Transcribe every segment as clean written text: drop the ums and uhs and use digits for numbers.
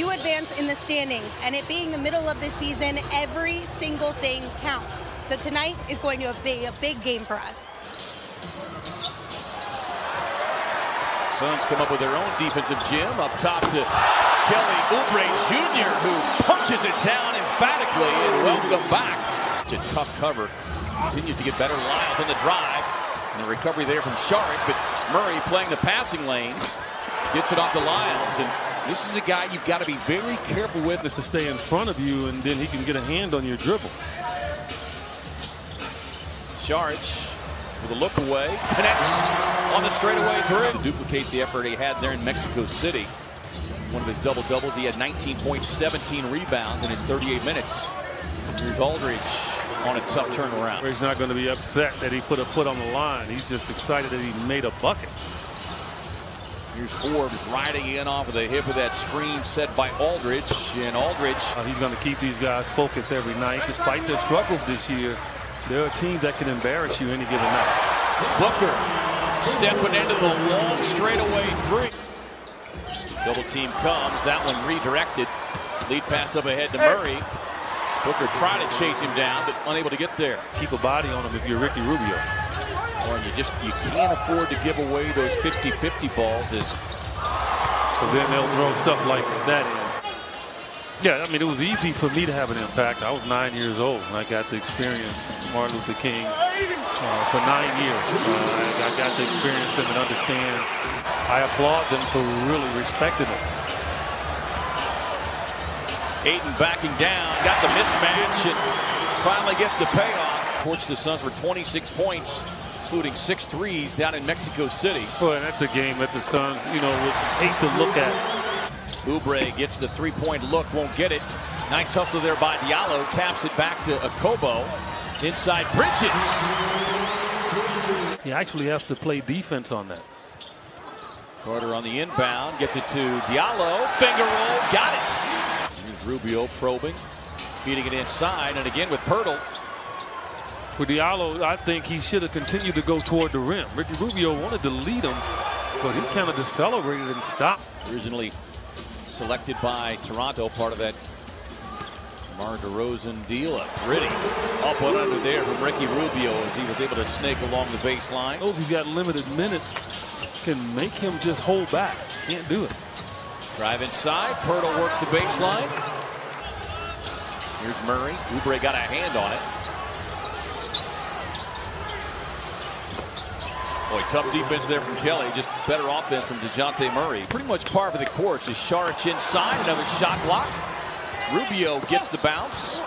you advance in the standings, and it being the middle of the season, every single thing counts. So tonight is going to be a big game for us. Suns come up with their own defensive gym. Up top to Kelly Oubre Jr., who punches it down emphatically, and welcome back. It's a tough cover. Continues to get better. Lyles on the drive. And the recovery there from Sharp, but Murray playing the passing lanes. Gets it off to Lyles. And this is a guy you've got to be very careful with. Just to stay in front of you, and then he can get a hand on your dribble. Sharp with a look away. Connects on the straightaway three. To duplicate the effort he had there in Mexico City. One of his double-doubles. He had 19 points, 17 rebounds in his 38 minutes. Here's Aldridge on a tough turnaround. He's not going to be upset that he put a foot on the line. He's just excited that he made a bucket. Here's Forbes riding in off of the hip of that screen set by Aldridge. And Aldridge. He's going to keep these guys focused every night. Despite their struggles this year, they're a team that can embarrass you any given night. Booker stepping into the long straightaway three. Double team comes. That one redirected. Lead pass up ahead to Murray. Booker tried to chase him down, but unable to get there. Keep a body on him if you're Ricky Rubio. Or you can't afford to give away those 50-50 balls. But then they'll throw stuff like that in. Yeah, I mean, it was easy for me to have an impact. I was 9 years old, and I got to experience Martin Luther King for 9 years. I got to experience him and understand. I applaud them for really respecting him. Ayton backing down, got the mismatch, and finally gets the payoff. Torched the Suns for 26 points, including 6 threes down in Mexico City. Well, and that's a game that the Suns, would hate to look at. Oubre gets the three-point look, won't get it. Nice hustle there by Diallo, taps it back to Okobo. Inside Bridges. He actually has to play defense on that. Carter on the inbound, gets it to Diallo, finger roll, got it. Here's Rubio probing, feeding it inside, and again with Pirtle. For Diallo, I think he should have continued to go toward the rim. Ricky Rubio wanted to lead him, but he kind of decelerated and stopped. Originally selected by Toronto, part of that DeMar DeRozan deal. A pretty up and under there from Ricky Rubio as he was able to snake along the baseline. Those he's got limited minutes can make him just hold back. Can't do it. Drive inside. Pirtle works the baseline. Here's Murray. Oubre got a hand on it. Boy, tough defense there from Kelly. Just better offense from DeJounte Murray. Pretty much par for the course as Sharp inside. Another shot block. Rubio gets the bounce.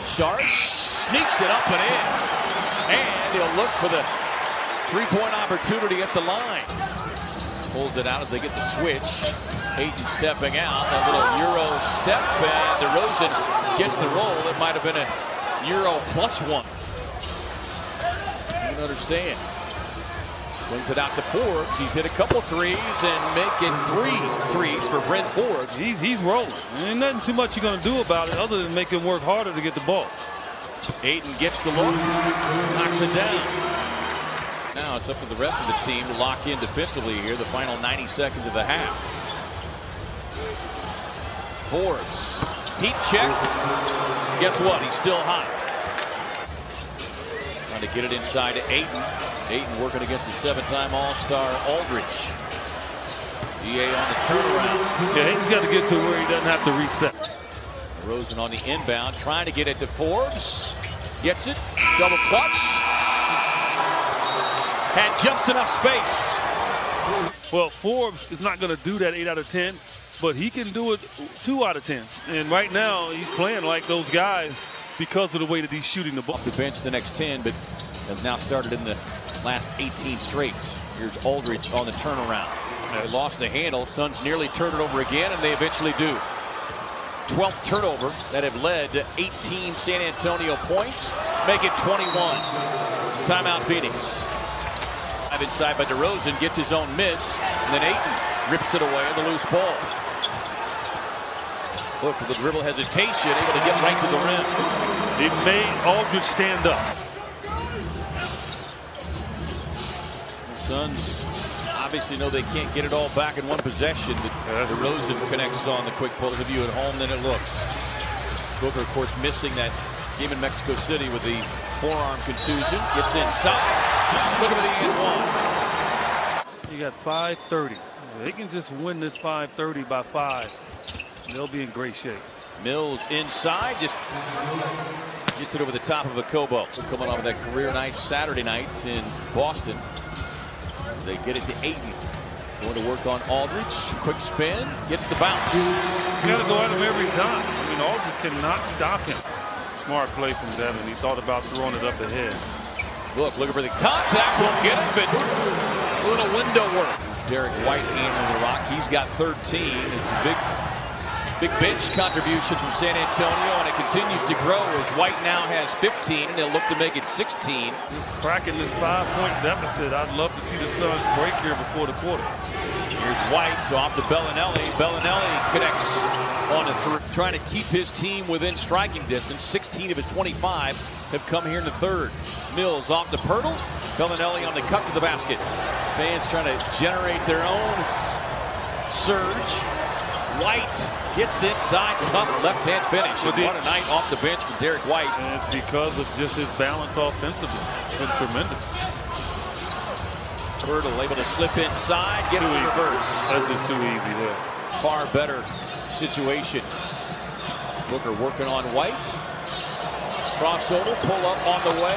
Sharp sneaks it up and in. And he'll look for the three-point opportunity at the line. Pulls it out as they get the switch. Ayton stepping out. A little Euro step, and DeRozan gets the roll. It might have been a Euro +1. You can understand. Brings it out to Forbes. He's hit a couple threes and making 3 threes for Brent Forbes. He's rolling. There ain't nothing too much you're going to do about it other than make him work harder to get the ball. Ayton gets the look, knocks it down. Now it's up to the rest of the team to lock in defensively here, the final 90 seconds of the half. Forbes, heat check. Guess what? He's still hot. Trying to get it inside to Ayton. Ayton working against the 7-time All-Star Aldridge. DA on the turnaround. Yeah, Ayton's got to get to where he doesn't have to reset. Rosen on the inbound, trying to get it to Forbes. Gets it. Double clutch. Had just enough space. Well, Forbes is not going to do that 8 out of 10, but he can do it 2 out of 10. And right now, he's playing like those guys because of the way that he's shooting the ball. Off the bench the next 10, but has now started in the last 18 straight. Here's Aldridge on the turnaround. They lost the handle. Suns nearly turned it over again, and they eventually do. 12th turnover that have led to 18 San Antonio points, make it 21. Timeout Phoenix. Inside by DeRozan, gets his own miss, and then Ayton rips it away on the loose ball. Look, with the dribble hesitation, able to get right to the rim. It made Aldridge stand up. The Suns obviously know they can't get it all back in one possession. But DeRozan connects on the quick pull. The view at home, then it looks. Booker, of course, missing that game in Mexico City with the forearm contusion. Gets inside. Look at the and one. You got 5:30. They can just win this 5:30 by 5. They'll be in great shape. Mills inside, just gets it over the top of Okobo. Coming off of that career night Saturday night in Boston. They get it to Ayton. Going to work on Aldridge. Quick spin, gets the bounce. You got to go at him every time. I mean, Aldridge cannot stop him. Smart play from Devin. He thought about throwing it up ahead. Looking for the contact, won't get it, but a little window work. Derek White handling the rock. He's got 13. It's a big bench contribution from San Antonio, and it continues to grow as White now has 15, and they'll look to make it 16. Just cracking this 5-point deficit. I'd love to see the Suns break here before the quarter. Here's White off to Bellinelli. Bellinelli connects on a three, trying to keep his team within striking distance. 16 of his 25 have come here in the third. Mills off to Pirtle. Bellinelli on the cut to the basket. Fans trying to generate their own surge. White gets inside, tough left-hand finish. And what a night off the bench for Derek White. And it's because of just his balance offensively. It's been tremendous. Pirtle able to slip inside, get the reverse. That's just too easy there. Far better situation. Booker working on White. Crossover, pull up on the way.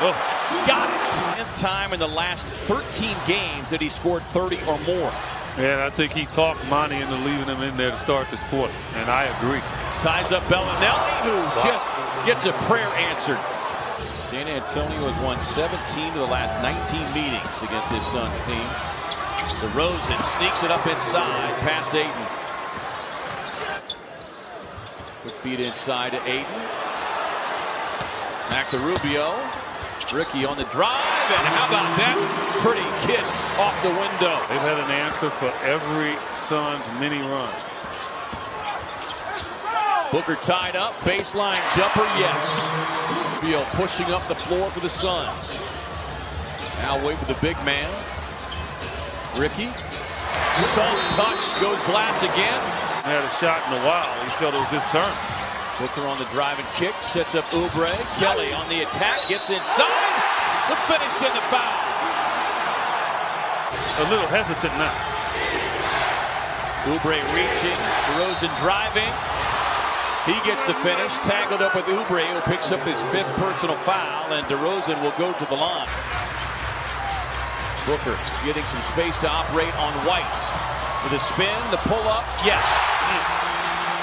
Oh. Got it. 10th time in the last 13 games that he scored 30 or more. And I think he talked Monty into leaving him in there to start this quarter. And I agree. Ties up Bellinelli, who just gets a prayer answered. San Antonio has won 17 of the last 19 meetings against this Suns team. DeRozan sneaks it up inside past Ayton. Quick feed inside to Ayton. Back to Rubio. Ricky on the drive, and how about that pretty kiss off the window? They've had an answer for every Suns mini run. Booker tied up, baseline jumper, yes. Rubio pushing up the floor for the Suns. Now wait for the big man. Ricky, soft touch, goes glass again. He had a shot in a while. He felt it was his turn. Booker on the drive and kick, sets up Oubre. Kelly on the attack, gets inside. The finish and the foul. A little hesitant now. Oubre reaching, DeRozan driving. He gets the finish, tangled up with Oubre, who picks up his 5th personal foul, and DeRozan will go to the line. Booker getting some space to operate on White. With a spin, the pull-up, yes.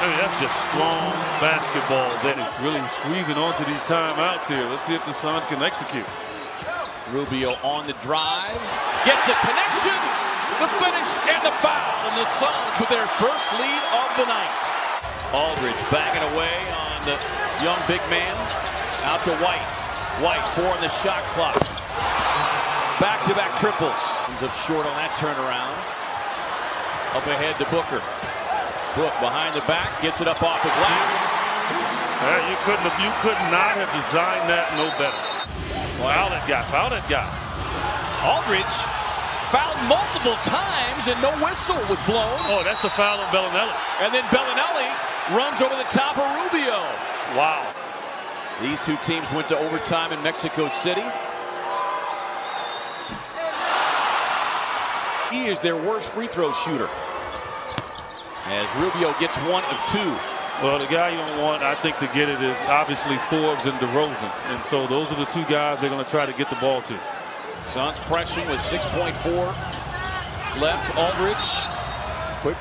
I mean, that's just strong basketball that is really squeezing onto these timeouts here. Let's see if the Suns can execute. Rubio on the drive, gets a connection, the finish, and the foul. And the Suns with their first lead of the night. Aldridge banging away on the young big man. Out to White. White 4 on the shot clock. Back-to-back triples. Comes up short on that turnaround. Up ahead to Booker. Book behind the back, gets it up off the glass. You could not have designed that no better. Foul it got. Aldridge fouled multiple times and no whistle was blown. Oh, that's a foul on Bellinelli. And then Bellinelli runs over the top of Rubio. Wow. These two teams went to overtime in Mexico City. He is their worst free throw shooter, as Rubio gets 1 of 2. Well, the guy you don't want, I think, to get it is obviously Forbes and DeRozan. And so those are the two guys they're going to try to get the ball to. Suns pressing with 6.4 left. Aldridge. Quick.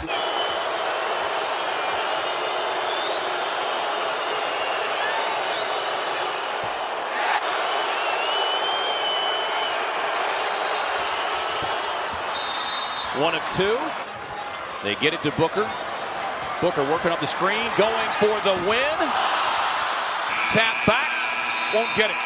One of 2. They get it to Booker. Booker working up the screen, going for the win. Tap back, won't get it.